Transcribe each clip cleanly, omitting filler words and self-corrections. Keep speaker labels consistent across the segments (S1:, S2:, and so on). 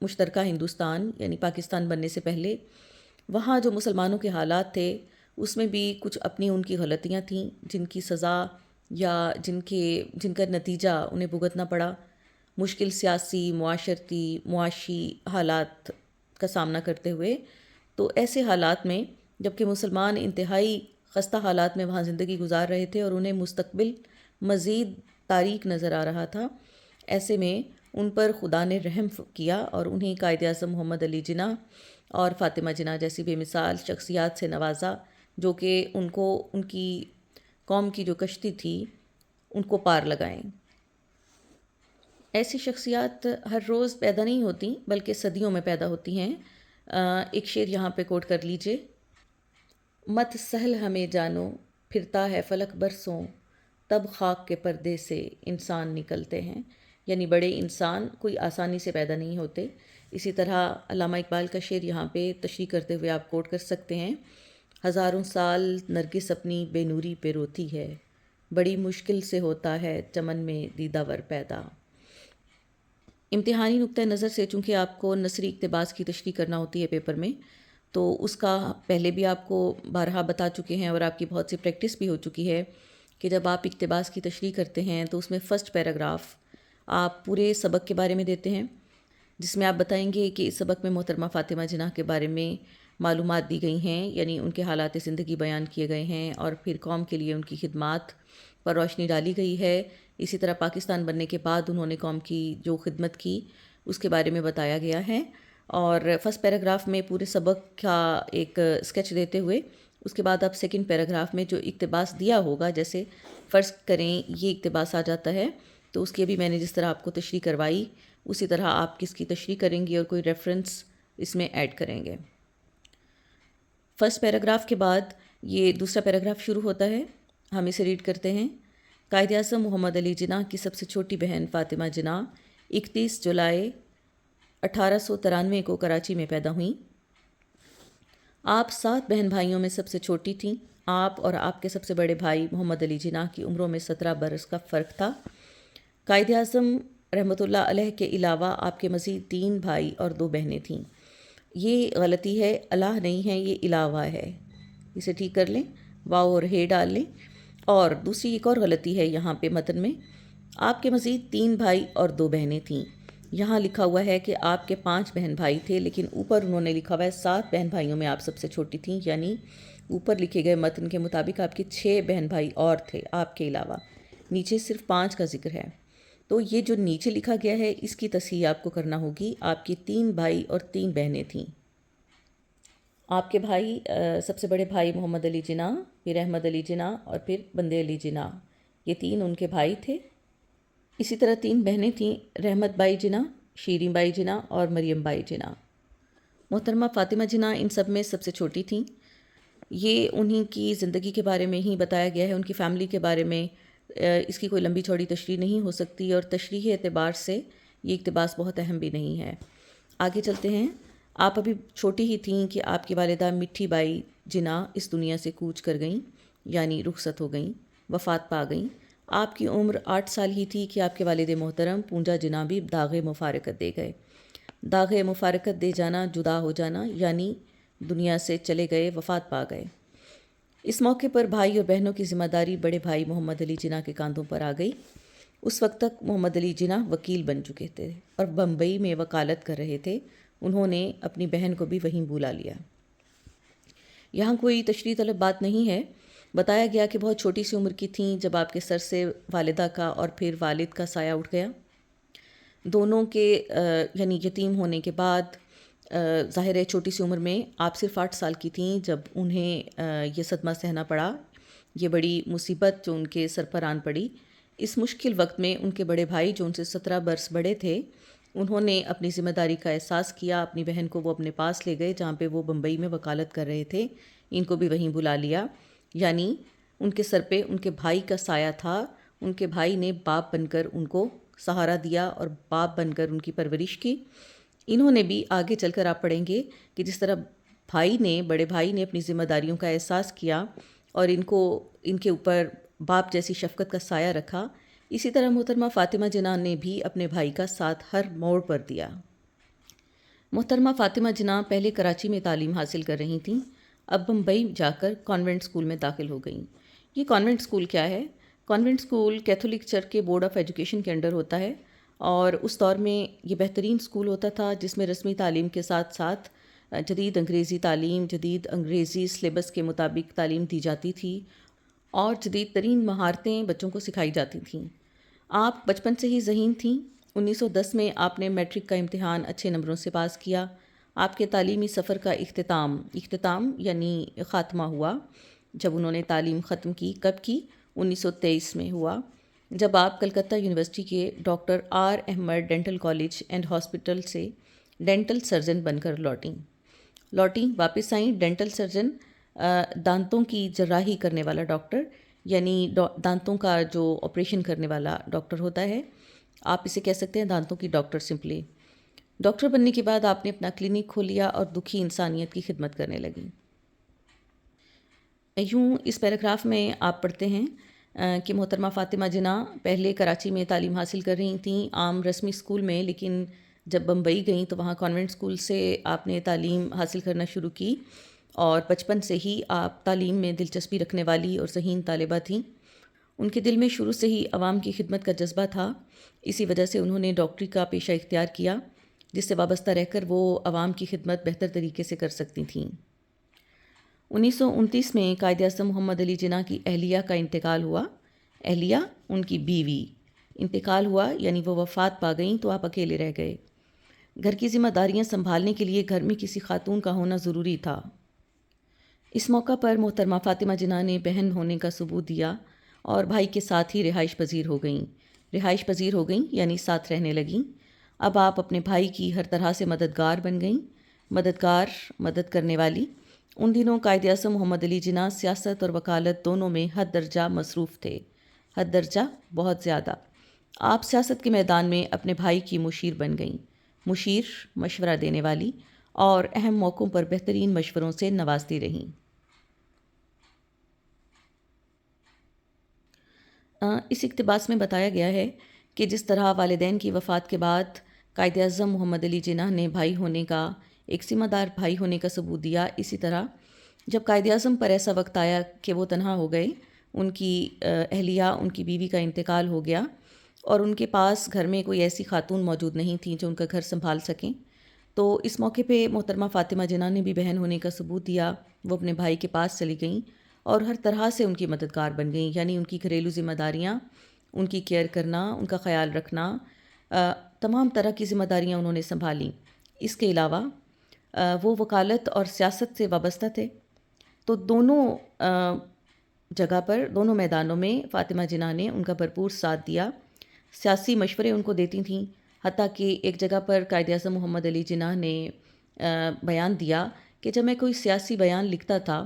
S1: مشترکہ ہندوستان یعنی پاکستان بننے سے پہلے وہاں جو مسلمانوں کے حالات تھے اس میں بھی کچھ اپنی ان کی غلطیاں تھیں جن کی سزا یا جن کا نتیجہ انہیں بھگتنا پڑا، مشکل سیاسی، معاشرتی، معاشی حالات کا سامنا کرتے ہوئے۔ تو ایسے حالات میں جب کہ مسلمان انتہائی خستہ حالات میں وہاں زندگی گزار رہے تھے اور انہیں مستقبل مزید تاریک نظر آ رہا تھا، ایسے میں ان پر خدا نے رحم کیا اور انہیں قائد اعظم محمد علی جناح اور فاطمہ جناح جیسی بے مثال شخصیات سے نوازا، جو کہ ان کو ان کی قوم کی جو کشتی تھی ان کو پار لگائیں۔ ایسی شخصیات ہر روز پیدا نہیں ہوتی بلکہ صدیوں میں پیدا ہوتی ہیں۔ ایک شعر یہاں پہ کوٹ کر لیجئے: مت سہل ہمیں جانو پھرتا ہے فلک برسوں، تب خاک کے پردے سے انسان نکلتے ہیں۔ یعنی بڑے انسان کوئی آسانی سے پیدا نہیں ہوتے۔ اسی طرح علامہ اقبال کا شعر یہاں پہ تشریح کرتے ہوئے آپ کوٹ کر سکتے ہیں: ہزاروں سال نرگس اپنی بے نوری پہ روتی ہے، بڑی مشکل سے ہوتا ہے چمن میں دیدہ ور پیدا۔ امتحانی نقطہ نظر سے چونکہ آپ کو نثری اقتباس کی تشریح کرنا ہوتی ہے پیپر میں، تو اس کا پہلے بھی آپ کو بارہا بتا چکے ہیں اور آپ کی بہت سی پریکٹس بھی ہو چکی ہے کہ جب آپ اقتباس کی تشریح کرتے ہیں تو اس میں فرسٹ پیراگراف آپ پورے سبق کے بارے میں دیتے ہیں، جس میں آپ بتائیں گے کہ اس سبق میں محترمہ فاطمہ جناح کے بارے میں معلومات دی گئی ہیں، یعنی ان کے حالات زندگی بیان کیے گئے ہیں اور پھر قوم کے لیے ان کی خدمات پر روشنی ڈالی گئی ہے۔ اسی طرح پاکستان بننے کے بعد انہوں نے قوم کی جو خدمت کی اس کے بارے میں بتایا گیا ہے، اور فرسٹ پیراگراف میں پورے سبق کا ایک اسکیچ دیتے ہوئے اس کے بعد آپ سیکنڈ پیراگراف میں جو اقتباس دیا ہوگا، جیسے فرض کریں یہ اقتباس آ جاتا ہے تو اس کی بھی میں نے جس طرح آپ کو تشریح کروائی اسی طرح آپ کس کی تشریح کریں گے اور کوئی ریفرنس اس میں ایڈ کریں گے۔ فرسٹ پیراگراف کے بعد یہ دوسرا پیراگراف شروع ہوتا ہے، ہم اسے ریڈ کرتے ہیں۔ قائد اعظم محمد علی جناح کی سب سے چھوٹی بہن فاطمہ جناح 31 جولائی 1893 کو کراچی میں پیدا ہوئیں۔ آپ 7 بہن بھائیوں میں سب سے چھوٹی تھیں۔ آپ اور آپ کے سب سے بڑے بھائی محمد علی جناح کی عمروں میں 17 برس کا فرق تھا۔ قائد اعظم رحمۃ اللہ علیہ کے علاوہ آپ کے مزید 3 بھائی اور 2 بہنیں تھیں۔ یہ غلطی ہے، الہ نہیں ہے، یہ علاوہ ہے، اسے ٹھیک کر لیں، واو اور ہے ڈال لیں۔ اور دوسری ایک اور غلطی ہے یہاں پہ متن میں، آپ کے مزید 3 بھائی اور 2 بہنیں تھیں۔ یہاں لکھا ہوا ہے کہ آپ کے 5 بہن بھائی تھے، لیکن اوپر انہوں نے لکھا ہوا ہے 7 بہن بھائیوں میں آپ سب سے چھوٹی تھیں، یعنی اوپر لکھے گئے متن کے مطابق آپ کے 6 بہن بھائی اور تھے آپ کے علاوہ، نیچے صرف 5 کا ذکر ہے۔ تو یہ جو نیچے لکھا گیا ہے اس کی تصحیح آپ کو کرنا ہوگی، آپ کی 3 بھائی اور 3 بہنیں تھیں۔ آپ کے بھائی سب سے بڑے بھائی محمد علی جناح، پھر احمد علی جناح اور پھر بندے علی جناح، یہ 3 ان کے بھائی تھے۔ اسی طرح 3 بہنیں تھیں، رحمت بائی جناح، شیریں بائی جناح اور مریم بائی جناح۔ محترمہ فاطمہ جناح ان سب میں سب سے چھوٹی تھیں۔ یہ انہی کی زندگی کے بارے میں ہی بتایا گیا ہے، ان کی فیملی کے بارے میں اس کی کوئی لمبی چوڑی تشریح نہیں ہو سکتی، اور تشریحی اعتبار سے یہ اقتباس بہت اہم بھی نہیں ہے۔ آگے چلتے ہیں۔ آپ ابھی چھوٹی ہی تھیں کہ آپ کی والدہ مٹھی بائی جناح اس دنیا سے کوچ کر گئیں، یعنی رخصت ہو گئیں، وفات پا گئیں۔ آپ کی عمر 8 سال ہی تھی کہ آپ کے والد محترم پونجا جناح بھی داغ مفارقت دے گئے۔ داغ مفارقت دے جانا، جدا ہو جانا، یعنی دنیا سے چلے گئے، وفات پا گئے۔ اس موقع پر بھائی اور بہنوں کی ذمہ داری بڑے بھائی محمد علی جناح کے کاندھوں پر آ گئی۔ اس وقت تک محمد علی جناح وکیل بن چکے تھے اور بمبئی میں وکالت کر رہے تھے۔ انہوں نے اپنی بہن کو بھی وہیں بلا لیا۔ یہاں کوئی تشریح طلب بات نہیں ہے، بتایا گیا کہ بہت چھوٹی سی عمر کی تھیں جب آپ کے سر سے والدہ کا اور پھر والد کا سایہ اٹھ گیا۔ دونوں کے یعنی یتیم ہونے کے بعد ظاہر ہے چھوٹی سی عمر میں آپ صرف 8 سال کی تھیں جب انہیں یہ صدمہ سہنا پڑا، یہ بڑی مصیبت جو ان کے سر پر آن پڑی۔ اس مشکل وقت میں ان کے بڑے بھائی جو ان سے 17 برس بڑے تھے، انہوں نے اپنی ذمہ داری کا احساس کیا، اپنی بہن کو وہ اپنے پاس لے گئے جہاں پہ وہ بمبئی میں وکالت کر رہے تھے، ان کو بھی وہیں بلا لیا۔ یعنی ان کے سر پہ ان کے بھائی کا سایہ تھا، ان کے بھائی نے باپ بن کر ان کو سہارا دیا اور باپ بن کر ان کی پرورش کی۔ انہوں نے بھی آگے چل کر آپ پڑھیں گے کہ جس طرح بڑے بھائی نے اپنی ذمہ داریوں کا احساس کیا اور ان کے اوپر باپ جیسی شفقت کا سایہ رکھا، اسی طرح محترمہ فاطمہ جناح نے بھی اپنے بھائی کا ساتھ ہر موڑ پر دیا۔ محترمہ فاطمہ جناح پہلے کراچی میں تعلیم حاصل کر رہی تھیں، اب بمبئی جا کر کانوینٹ اسکول میں داخل ہو گئیں۔ یہ کانوینٹ اسکول کیا ہے؟ کانوینٹ اسکول کیتھولک چرچ کے بورڈ آف ایجوکیشن کے انڈر ہوتا ہے، اور اس دور میں یہ بہترین اسکول ہوتا تھا جس میں رسمی تعلیم کے ساتھ ساتھ جدید انگریزی تعلیم، جدید انگریزی سلیبس کے مطابق تعلیم دی جاتی تھی اور جدید ترین مہارتیں بچوں کو سکھائی جاتی تھیں۔ آپ بچپن سے ہی ذہین تھیں۔ 1910 میں آپ نے میٹرک کا امتحان اچھے نمبروں سے پاس کیا۔ آپ کے تعلیمی سفر کا اختتام یعنی خاتمہ ہوا جب انہوں نے تعلیم ختم کی۔ کب کی؟ 1923 میں ہوا، جب آپ کلکتہ یونیورسٹی کے doctor R Ahmad dental college and hospital سے ڈینٹل سرجن بن کر لوٹیں واپس آئیں۔ ڈینٹل سرجن دانتوں کی جراحی کرنے والا ڈاکٹر، یعنی دانتوں کا جو آپریشن کرنے والا ڈاکٹر ہوتا ہے، آپ اسے کہہ سکتے ہیں دانتوں کی ڈاکٹر سمپلی۔ ڈاکٹر بننے کے بعد آپ نے اپنا کلینک کھولیا اور دکھی انسانیت کی خدمت کرنے لگیں۔ یوں اس پیراگراف میں آپ پڑھتے ہیں کہ محترمہ فاطمہ جناح پہلے کراچی میں تعلیم حاصل کر رہی تھیں، عام رسمی اسکول میں، لیکن جب بمبئی گئیں تو وہاں کانوینٹ اسکول سے آپ نے تعلیم حاصل کرنا شروع کی، اور بچپن سے ہی آپ تعلیم میں دلچسپی رکھنے والی اور ذہین طالبہ تھیں۔ ان کے دل میں شروع سے ہی عوام کی خدمت کا جذبہ تھا، اسی وجہ سے انہوں نے ڈاکٹری کا پیشہ اختیار کیا، جس سے وابستہ رہ کر وہ عوام کی خدمت بہتر طریقے سے کر سکتی تھیں۔ 1929 میں قائد اعظم محمد علی جناح کی اہلیہ کا انتقال ہوا۔ اہلیہ ان کی بیوی، انتقال ہوا یعنی وہ وفات پا گئیں تو آپ اکیلے رہ گئے۔ گھر کی ذمہ داریاں سنبھالنے کے لیے گھر میں کسی خاتون کا ہونا ضروری تھا۔ اس موقع پر محترمہ فاطمہ جناح نے بہن ہونے کا ثبوت دیا اور بھائی کے ساتھ ہی رہائش پذیر ہو گئیں یعنی ساتھ رہنے لگیں۔ اب آپ اپنے بھائی کی ہر طرح سے مددگار بن گئیں۔ مدد کرنے والی۔ ان دنوں قائد اعظم محمد علی جناح سیاست اور وکالت دونوں میں حد درجہ مصروف تھے، حد درجہ بہت زیادہ۔ آپ سیاست کے میدان میں اپنے بھائی کی مشیر بن گئیں، مشورہ دینے والی، اور اہم موقعوں پر بہترین مشوروں سے نوازتی رہیں۔ اس اقتباس میں بتایا گیا ہے کہ جس طرح والدین کی وفات کے بعد قائد اعظم محمد علی جناح نے ایک ذمہ دار بھائی ہونے کا ثبوت دیا، اسی طرح جب قائد اعظم پر ایسا وقت آیا کہ وہ تنہا ہو گئے، ان کی اہلیہ، ان کی بیوی کا انتقال ہو گیا اور ان کے پاس گھر میں کوئی ایسی خاتون موجود نہیں تھیں جو ان کا گھر سنبھال سکیں، تو اس موقع پہ محترمہ فاطمہ جناح نے بھی بہن ہونے کا ثبوت دیا۔ وہ اپنے بھائی کے پاس چلی گئیں اور ہر طرح سے ان کی مددگار بن گئیں، یعنی ان کی گھریلو ذمہ داریاں، ان کی کیئر کرنا، ان کا خیال رکھنا، تمام طرح کی ذمہ داریاں انہوں نے سنبھالیں۔ اس کے علاوہ وہ وکالت اور سیاست سے وابستہ تھے، تو دونوں جگہ پر، دونوں میدانوں میں فاطمہ جناح نے ان کا بھرپور ساتھ دیا۔ سیاسی مشورے ان کو دیتی تھیں، حتیٰ کہ ایک جگہ پر قائد اعظم محمد علی جناح نے بیان دیا کہ جب میں کوئی سیاسی بیان لکھتا تھا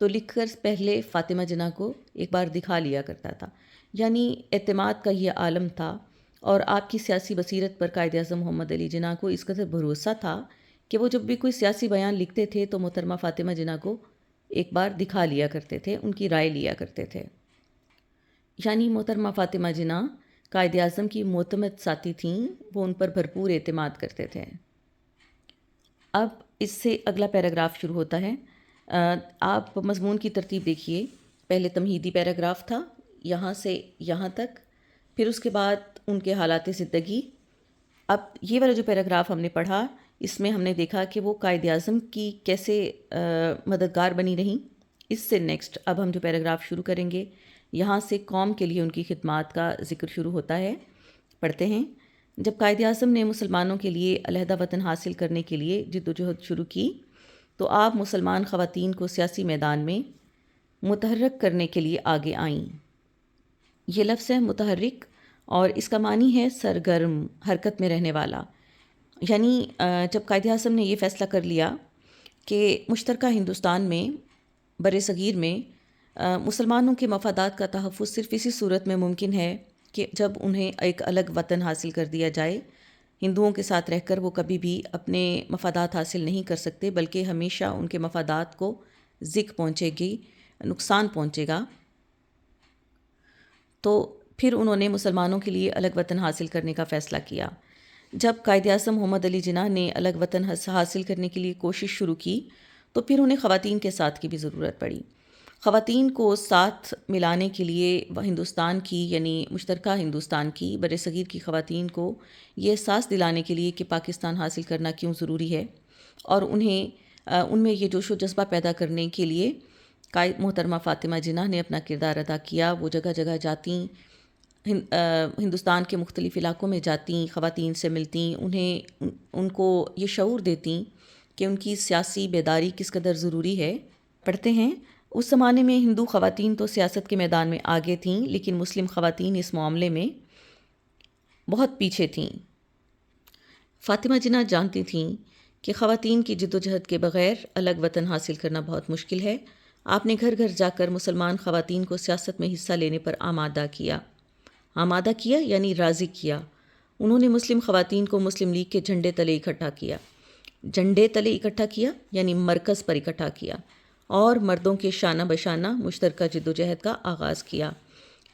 S1: تو لکھ کر پہلے فاطمہ جناح کو ایک بار دکھا لیا کرتا تھا، یعنی اعتماد کا یہ عالم تھا، اور آپ کی سیاسی بصیرت پر قائد اعظم محمد علی جناح کو اس قدر بھروسہ تھا کہ وہ جب بھی کوئی سیاسی بیان لکھتے تھے تو محترمہ فاطمہ جناح کو ایک بار دکھا لیا کرتے تھے، ان کی رائے لیا کرتے تھے۔ یعنی محترمہ فاطمہ جناح قائد اعظم کی معتمد ساتھی تھیں، وہ ان پر بھرپور اعتماد کرتے تھے۔ اب اس سے اگلا پیراگراف شروع ہوتا ہے۔ آپ مضمون کی ترتیب دیکھیے، پہلے تمہیدی پیراگراف تھا یہاں سے یہاں تک، پھر اس کے بعد ان کے حالات زندگی۔ اب یہ والا جو پیراگراف ہم نے پڑھا، اس میں ہم نے دیکھا کہ وہ قائد اعظم کی کیسے مددگار بنی رہیں۔ اس سے نیکسٹ اب ہم جو پیراگراف شروع کریں گے، یہاں سے قوم کے لیے ان کی خدمات کا ذکر شروع ہوتا ہے۔ پڑھتے ہیں۔ جب قائد اعظم نے مسلمانوں کے لیے علیحدہ وطن حاصل کرنے کے لیے جدوجہد شروع کی تو آپ مسلمان خواتین کو سیاسی میدان میں متحرک کرنے کے لیے آگے آئیں۔ یہ لفظ ہے متحرک، اور اس کا معنی ہے سرگرم، حرکت میں رہنے والا۔ یعنی جب قائد اعظم نے یہ فیصلہ کر لیا کہ مشترکہ ہندوستان میں، بر صغیر میں، مسلمانوں کے مفادات کا تحفظ صرف اسی صورت میں ممکن ہے کہ جب انہیں ایک الگ وطن حاصل کر دیا جائے۔ ہندوؤں کے ساتھ رہ کر وہ کبھی بھی اپنے مفادات حاصل نہیں کر سکتے، بلکہ ہمیشہ ان کے مفادات کو زک پہنچے گی، نقصان پہنچے گا۔ تو پھر انہوں نے مسلمانوں کے لیے الگ وطن حاصل کرنے کا فیصلہ کیا۔ جب قائد اعظم محمد علی جناح نے الگ وطن حاصل کرنے کے لیے کوشش شروع کی تو پھر انہیں خواتین کے ساتھ کی بھی ضرورت پڑی۔ خواتین کو ساتھ ملانے کے لیے ہندوستان کی یعنی مشترکہ ہندوستان کی بر صغیر کی خواتین کو یہ احساس دلانے کے لیے کہ پاکستان حاصل کرنا کیوں ضروری ہے اور ان میں یہ جوش و جذبہ پیدا کرنے کے لیے قائد محترمہ فاطمہ جناح نے اپنا کردار ادا کیا۔ وہ جگہ جگہ جاتیں، ہندوستان کے مختلف علاقوں میں جاتیں، خواتین سے ملتیں، ان کو یہ شعور دیتیں کہ ان کی سیاسی بیداری کس قدر ضروری ہے۔ پڑھتے ہیں، اس زمانے میں ہندو خواتین تو سیاست کے میدان میں آگے تھیں، لیکن مسلم خواتین اس معاملے میں بہت پیچھے تھیں۔ فاطمہ جناح جانتی تھیں کہ خواتین کی جد و جہد کے بغیر الگ وطن حاصل کرنا بہت مشکل ہے۔ آپ نے گھر گھر جا کر مسلمان خواتین کو سیاست میں حصہ لینے پر آمادہ کیا یعنی راضی کیا۔ انہوں نے مسلم خواتین کو مسلم لیگ کے جھنڈے تلے اکٹھا کیا یعنی مرکز پر اکٹھا کیا، اور مردوں کے شانہ بشانہ مشترکہ جد و جہد کا آغاز کیا۔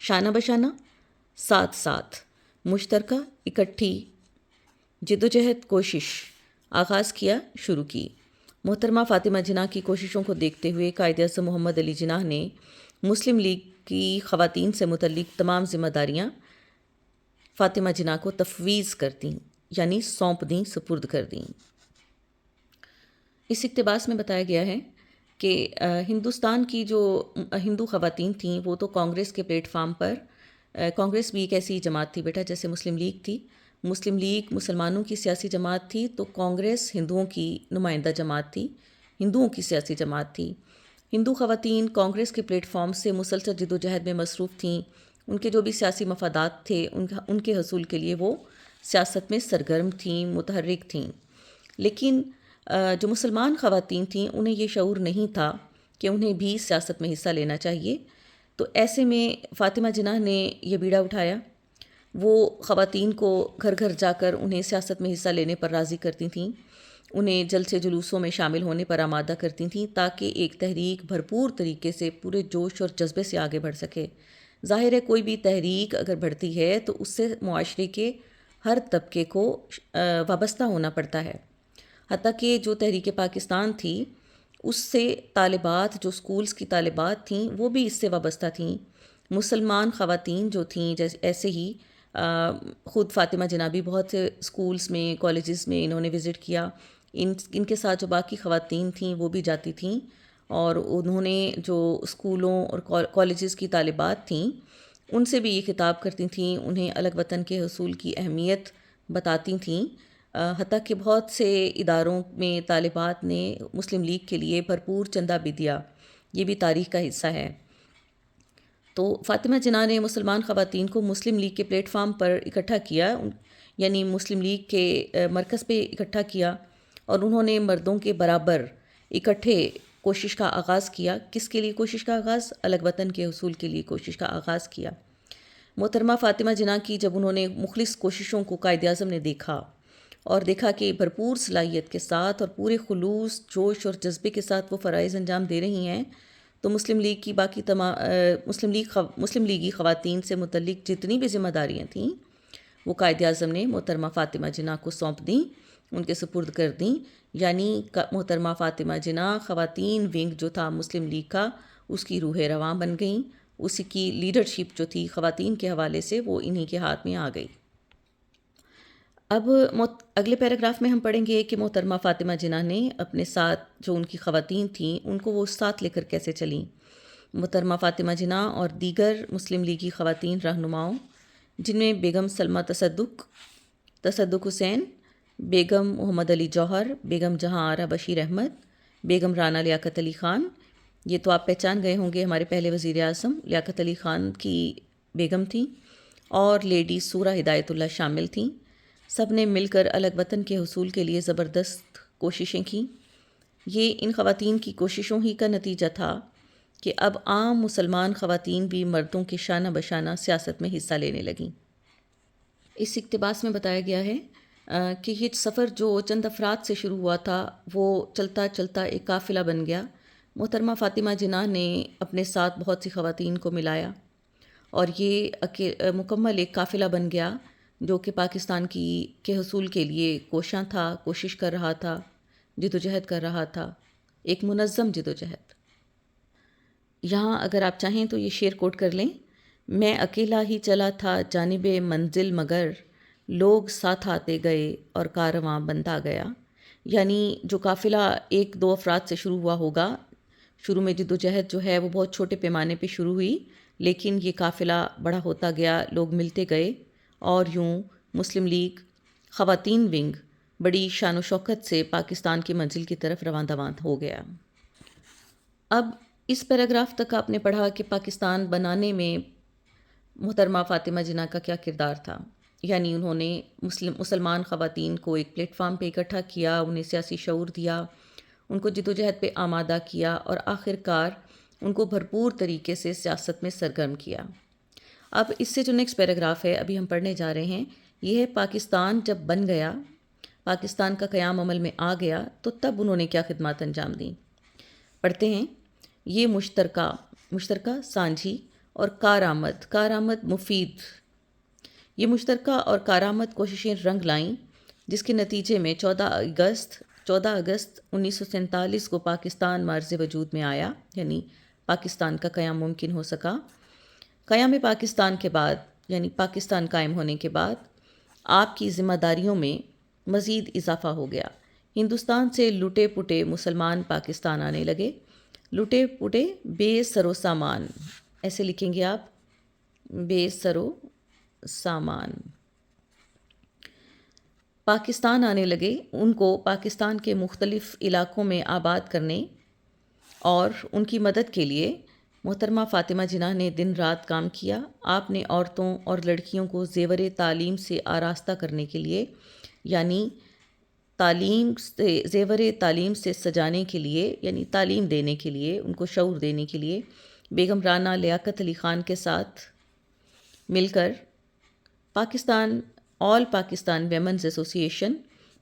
S1: شانہ بشانہ، ساتھ ساتھ، مشترکہ، اکٹھی جد و جہد، کوشش، آغاز کیا، شروع کی۔ محترمہ فاطمہ جناح کی کوششوں کو دیکھتے ہوئے قائد اعظم محمد علی جناح نے مسلم لیگ کی خواتین سے متعلق تمام ذمہ داریاں فاطمہ جناح کو تفویض کر دیں یعنی سونپ دیں، سپرد کر دیں۔ اس اقتباس میں بتایا گیا ہے کہ ہندوستان کی جو ہندو خواتین تھیں وہ تو کانگریس کے پلیٹ فارم پر، کانگریس بھی ایک ایسی جماعت تھی بیٹا جیسے مسلم لیگ تھی، مسلم لیگ مسلمانوں کی سیاسی جماعت تھی تو کانگریس ہندوؤں کی نمائندہ جماعت تھی، ہندوؤں کی سیاسی جماعت تھی۔ ہندو خواتین کانگریس کے پلیٹ فارم سے مسلسل جد و جہد میں مصروف تھیں، ان کے جو بھی سیاسی مفادات تھے ان کے حصول کے لیے وہ سیاست میں سرگرم تھیں، متحرک تھیں۔ لیکن جو مسلمان خواتین تھیں انہیں یہ شعور نہیں تھا کہ انہیں بھی سیاست میں حصہ لینا چاہیے، تو ایسے میں فاطمہ جناح نے یہ بیڑا اٹھایا۔ وہ خواتین کو گھر گھر جا کر انہیں سیاست میں حصہ لینے پر راضی کرتی تھیں، انہیں جلسے جلوسوں میں شامل ہونے پر آمادہ کرتی تھیں تاکہ ایک تحریک بھرپور طریقے سے پورے جوش اور جذبے سے آگے بڑھ سکے۔ ظاہر ہے کوئی بھی تحریک اگر بڑھتی ہے تو اس سے معاشرے کے ہر طبقے کو وابستہ ہونا پڑتا ہے، حتیٰ کہ جو تحریک پاکستان تھی اس سے طالبات، جو سکولز کی طالبات تھیں وہ بھی اس سے وابستہ تھیں۔ مسلمان خواتین جو تھیں ایسے ہی خود فاطمہ جناح بھی بہت سے سکولز میں، کالجز میں انہوں نے وزٹ کیا، ان کے ساتھ جو باقی خواتین تھیں وہ بھی جاتی تھیں، اور انہوں نے جو اسکولوں اور کالجز کی طالبات تھیں ان سے بھی یہ خطاب کرتی تھیں، انہیں الگ وطن کے حصول کی اہمیت بتاتی تھیں، حتیٰ کہ بہت سے اداروں میں طالبات نے مسلم لیگ کے لیے بھرپور چندہ بھی دیا، یہ بھی تاریخ کا حصہ ہے۔ تو فاطمہ جناح نے مسلمان خواتین کو مسلم لیگ کے پلیٹ فارم پر اکٹھا کیا، یعنی مسلم لیگ کے مرکز پہ اکٹھا کیا، اور انہوں نے مردوں کے برابر اکٹھے کوشش کا آغاز کیا۔ کس کے لیے کوشش کا آغاز؟ الگ وطن کے حصول کے لیے کوشش کا آغاز کیا۔ محترمہ فاطمہ جناح کی جب انہوں نے مخلص کوششوں کو قائد اعظم نے دیکھا کہ بھرپور صلاحیت کے ساتھ اور پورے خلوص، جوش اور جذبے کے ساتھ وہ فرائض انجام دے رہی ہیں، تو مسلم لیگ کی باقی مسلم لیگی خواتین سے متعلق جتنی بھی ذمہ داریاں تھیں وہ قائد اعظم نے محترمہ فاطمہ جناح کو سونپ دیں، ان کے سپرد کر دیں، یعنی محترمہ فاطمہ جناح خواتین ونگ جو تھا مسلم لیگ کا اس کی روح رواں بن گئیں، اسی کی لیڈرشپ جو تھی خواتین کے حوالے سے وہ انہی کے ہاتھ میں آ گئی۔ اب اگلے پیراگراف میں ہم پڑھیں گے کہ محترمہ فاطمہ جناح نے اپنے ساتھ جو ان کی خواتین تھیں ان کو وہ ساتھ لے کر کیسے چلیں۔ محترمہ فاطمہ جناح اور دیگر مسلم لیگی خواتین رہنماؤں، جن میں بیگم سلمہ تصدق حسین، بیگم محمد علی جوہر، بیگم جہاں آرا بشیر احمد، بیگم رانا لیاقت علی خان، یہ تو آپ پہچان گئے ہوں گے، ہمارے پہلے وزیر اعظم لیاقت علی خان کی بیگم تھیں، اور لیڈی سورہ ہدایت اللہ شامل تھیں۔ سب نے مل کر الگ وطن کے حصول کے لیے زبردست کوششیں کیں۔ یہ ان خواتین کی کوششوں ہی کا نتیجہ تھا کہ اب عام مسلمان خواتین بھی مردوں کے شانہ بشانہ سیاست میں حصہ لینے لگیں۔ اس اقتباس میں بتایا گیا ہے کہ یہ سفر جو چند افراد سے شروع ہوا تھا وہ چلتا چلتا ایک قافلہ بن گیا۔ محترمہ فاطمہ جناح نے اپنے ساتھ بہت سی خواتین کو ملایا اور یہ مکمل ایک قافلہ بن گیا جو کہ پاکستان کے حصول کے لیے کوشاں تھا، کوشش کر رہا تھا، جدوجہد کر رہا تھا، ایک منظم جدوجہد۔ یہاں اگر آپ چاہیں تو یہ شعر کوٹ کر لیں: میں اکیلا ہی چلا تھا جانب منزل مگر لوگ ساتھ آتے گئے اور کارواں بنتا گیا۔ یعنی جو قافلہ ایک دو افراد سے شروع ہوا ہوگا، شروع میں جدوجہد جو ہے وہ بہت چھوٹے پیمانے پہ شروع ہوئی، لیکن یہ قافلہ بڑا ہوتا گیا، لوگ ملتے گئے، اور یوں مسلم لیگ خواتین ونگ بڑی شان و شوکت سے پاکستان کی منزل کی طرف رواں دواں ہو گیا۔ اب اس پیراگراف تک آپ نے پڑھا کہ پاکستان بنانے میں محترمہ فاطمہ جناح کا کیا کردار تھا، یعنی انہوں نے مسلمان خواتین کو ایک پلیٹ فارم پہ اکٹھا کیا، انہیں سیاسی شعور دیا، ان کو جدوجہد پہ آمادہ کیا، اور آخر کار ان کو بھرپور طریقے سے سیاست میں سرگرم کیا۔ اب اس سے جو نیکسٹ پیراگراف ہے ابھی ہم پڑھنے جا رہے ہیں، یہ ہے پاکستان جب بن گیا، پاکستان کا قیام عمل میں آ گیا، تو تب انہوں نے کیا خدمات انجام دیں۔ پڑھتے ہیں: یہ مشترکہ سانجھی اور کارآمد مفید، یہ مشترکہ اور کارآمد کوششیں رنگ لائیں، جس کے نتیجے میں 14 اگست 1947 کو پاکستان معرض وجود میں آیا، یعنی پاکستان کا قیام ممکن ہو سکا۔ قیام پاکستان کے بعد، یعنی پاکستان قائم ہونے کے بعد، آپ کی ذمہ داریوں میں مزید اضافہ ہو گیا۔ ہندوستان سے لٹے پٹے مسلمان پاکستان آنے لگے، لٹے پٹے بے سر و سامان، ایسے لکھیں گے آپ، بے سر و سامان، پاکستان آنے لگے، ان کو پاکستان کے مختلف علاقوں میں آباد کرنے اور ان کی مدد کے لیے محترمہ فاطمہ جناح نے دن رات کام کیا۔ آپ نے عورتوں اور لڑکیوں کو زیور تعلیم سے آراستہ کرنے کے لیے، یعنی زیور تعلیم سے سجانے کے لیے، یعنی تعلیم دینے کے لیے، ان کو شعور دینے کے لیے، بیگم رانا لیاقت علی خان کے ساتھ مل کر آل پاکستان ویمنز ایسوسی ایشن،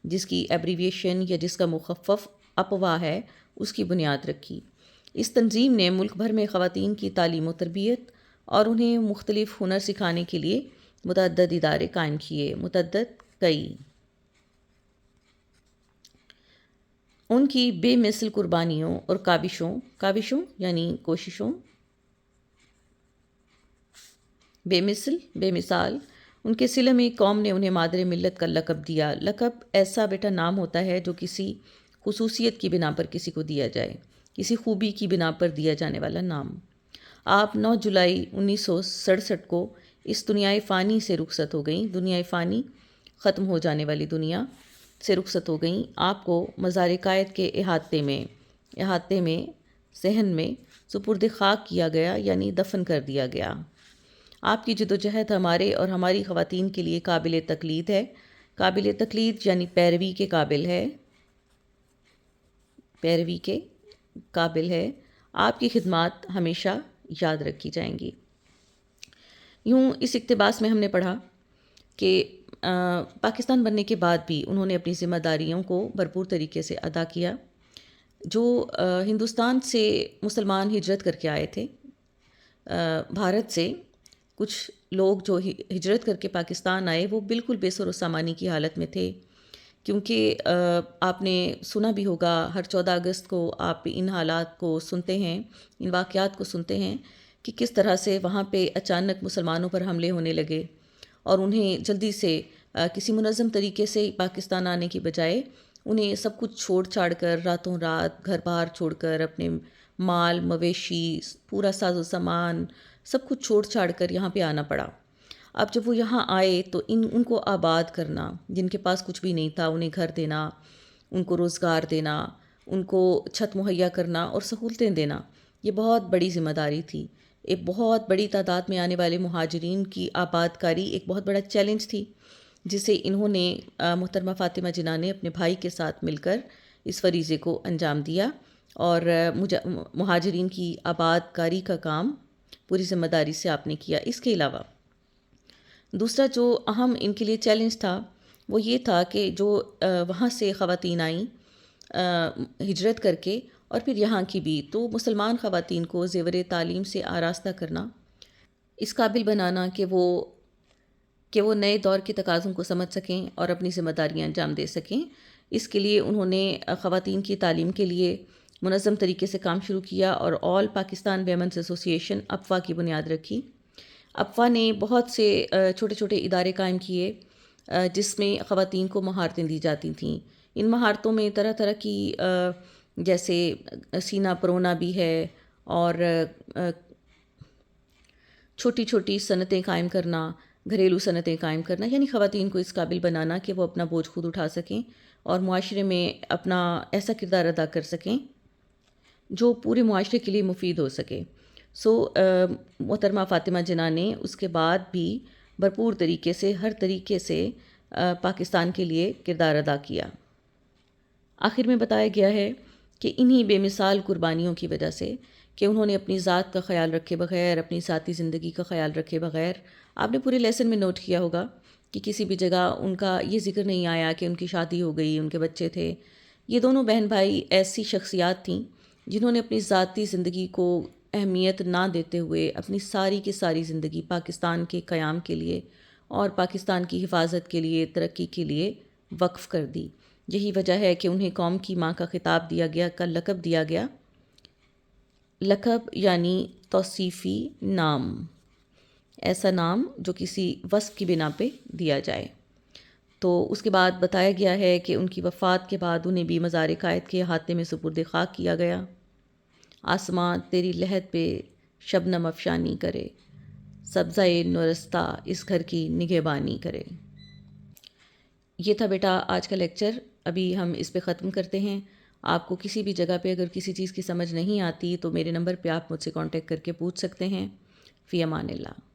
S1: جس کی ایبریویشن یا جس کا مخفف اپوا ہے، اس کی بنیاد رکھی۔ اس تنظیم نے ملک بھر میں خواتین کی تعلیم و تربیت اور انہیں مختلف ہنر سکھانے کے لیے متعدد ادارے قائم کیے، ان کی بے مثل قربانیوں اور کاوشوں یعنی کوششوں، بے مثال ان کے صلہ میں قوم نے انہیں مادر ملت کا لقب دیا۔ لقب ایسا بیٹا نام ہوتا ہے جو کسی خصوصیت کی بنا پر کسی کو دیا جائے، کسی خوبی کی بنا پر دیا جانے والا نام۔ آپ 9 جولائی 1967 کو اس دنیائے فانی سے رخصت ہو گئیں، دنیائے فانی ختم ہو جانے والی دنیا سے رخصت ہو گئیں۔ آپ کو مزار قائد کے احاطے میں صحن میں سپرد خاک کیا گیا، یعنی دفن کر دیا گیا۔ آپ کی جدوجہد ہمارے اور ہماری خواتین کے لیے قابل تقلید ہے، قابل تقلید یعنی پیروی کے قابل ہے۔ آپ کی خدمات ہمیشہ یاد رکھی جائیں گی۔ یوں اس اقتباس میں ہم نے پڑھا کہ پاکستان بننے کے بعد بھی انہوں نے اپنی ذمہ داریوں کو بھرپور طریقے سے ادا کیا۔ جو ہندوستان سے مسلمان ہجرت کر کے آئے تھے، بھارت سے کچھ لوگ جو ہجرت کر کے پاکستان آئے، وہ بالکل بے سر و سامانی کی حالت میں تھے، کیونکہ آپ نے سنا بھی ہوگا، ہر 14 اگست کو آپ ان حالات کو سنتے ہیں، ان واقعات کو سنتے ہیں کہ کس طرح سے وہاں پہ اچانک مسلمانوں پر حملے ہونے لگے، اور انہیں جلدی سے کسی منظم طریقے سے پاکستان آنے کی بجائے انہیں سب کچھ چھوڑ چھاڑ کر، راتوں رات گھر بار چھوڑ کر، اپنے مال مویشی، پورا ساز و سامان سب کچھ چھوڑ چھاڑ کر یہاں پہ آنا پڑا۔ اب جب وہ یہاں آئے تو ان کو آباد کرنا، جن کے پاس کچھ بھی نہیں تھا انہیں گھر دینا، ان کو روزگار دینا، ان کو چھت مہیا کرنا اور سہولتیں دینا، یہ بہت بڑی ذمہ داری تھی۔ ایک بہت بڑی تعداد میں آنے والے مہاجرین کی آباد کاری ایک بہت بڑا چیلنج تھی، جسے انہوں نے محترمہ فاطمہ جناح نے اپنے بھائی کے ساتھ مل کر اس فریضے کو انجام دیا، اور مہاجرین کی آباد کاری کا کام پوری ذمہ داری سے آپ نے کیا۔ اس کے علاوہ دوسرا جو اہم ان کے لیے چیلنج تھا وہ یہ تھا کہ جو وہاں سے خواتین آئیں ہجرت کر کے، اور پھر یہاں کی بھی، تو مسلمان خواتین کو زیور تعلیم سے آراستہ کرنا، اس قابل بنانا کہ وہ کہ وہ نئے دور کے تقاضوں کو سمجھ سکیں اور اپنی ذمہ داریاں انجام دے سکیں۔ اس کے لیے انہوں نے خواتین کی تعلیم کے لیے منظم طریقے سے کام شروع کیا اور آل پاکستان ویمنز ایسوسی ایشن اپوا کی بنیاد رکھی۔ اپوا نے بہت سے چھوٹے چھوٹے ادارے قائم کیے جس میں خواتین کو مہارتیں دی جاتی تھیں۔ ان مہارتوں میں طرح طرح کی جیسے سینہ پرونا بھی ہے اور چھوٹی چھوٹی صنعتیں قائم کرنا، گھریلو صنعتیں قائم کرنا، یعنی خواتین کو اس قابل بنانا کہ وہ اپنا بوجھ خود اٹھا سکیں اور معاشرے میں اپنا ایسا کردار ادا کر سکیں جو پورے معاشرے کے لیے مفید ہو سکے۔ محترمہ فاطمہ جناح نے اس کے بعد بھی بھرپور طریقے سے ہر طریقے سے پاکستان کے لیے کردار ادا کیا۔ آخر میں بتایا گیا ہے کہ انہی بے مثال قربانیوں کی وجہ سے کہ انہوں نے اپنی ذات کا خیال رکھے بغیر، اپنی ذاتی زندگی کا خیال رکھے بغیر، آپ نے پورے لیسن میں نوٹ کیا ہوگا کہ کسی بھی جگہ ان کا یہ ذکر نہیں آیا کہ ان کی شادی ہو گئی، ان کے بچے تھے۔ یہ دونوں بہن بھائی ایسی شخصیات تھیں جنہوں نے اپنی ذاتی زندگی کو اہمیت نہ دیتے ہوئے اپنی ساری کی ساری زندگی پاکستان کے قیام کے لیے اور پاکستان کی حفاظت کے لیے، ترقی کے لیے وقف کر دی۔ یہی وجہ ہے کہ انہیں قوم کی ماں کا خطاب دیا گیا، کا لقب دیا گیا۔ لقب یعنی توصیفی نام، ایسا نام جو کسی وصف کی بنا پہ دیا جائے۔ تو اس کے بعد بتایا گیا ہے کہ ان کی وفات کے بعد انہیں بھی مزار قائد کے احاطے میں سپرد خاک کیا گیا۔ آسمان تیری لحد پہ شبنم افشانی کرے، سبزۂ نورستہ اس گھر کی نگہبانی کرے۔ یہ تھا بیٹا آج کا لیکچر، ابھی ہم اس پہ ختم کرتے ہیں۔ آپ کو کسی بھی جگہ پہ اگر کسی چیز کی سمجھ نہیں آتی تو میرے نمبر پہ آپ مجھ سے کانٹیکٹ کر کے پوچھ سکتے ہیں۔ فی امان اللہ۔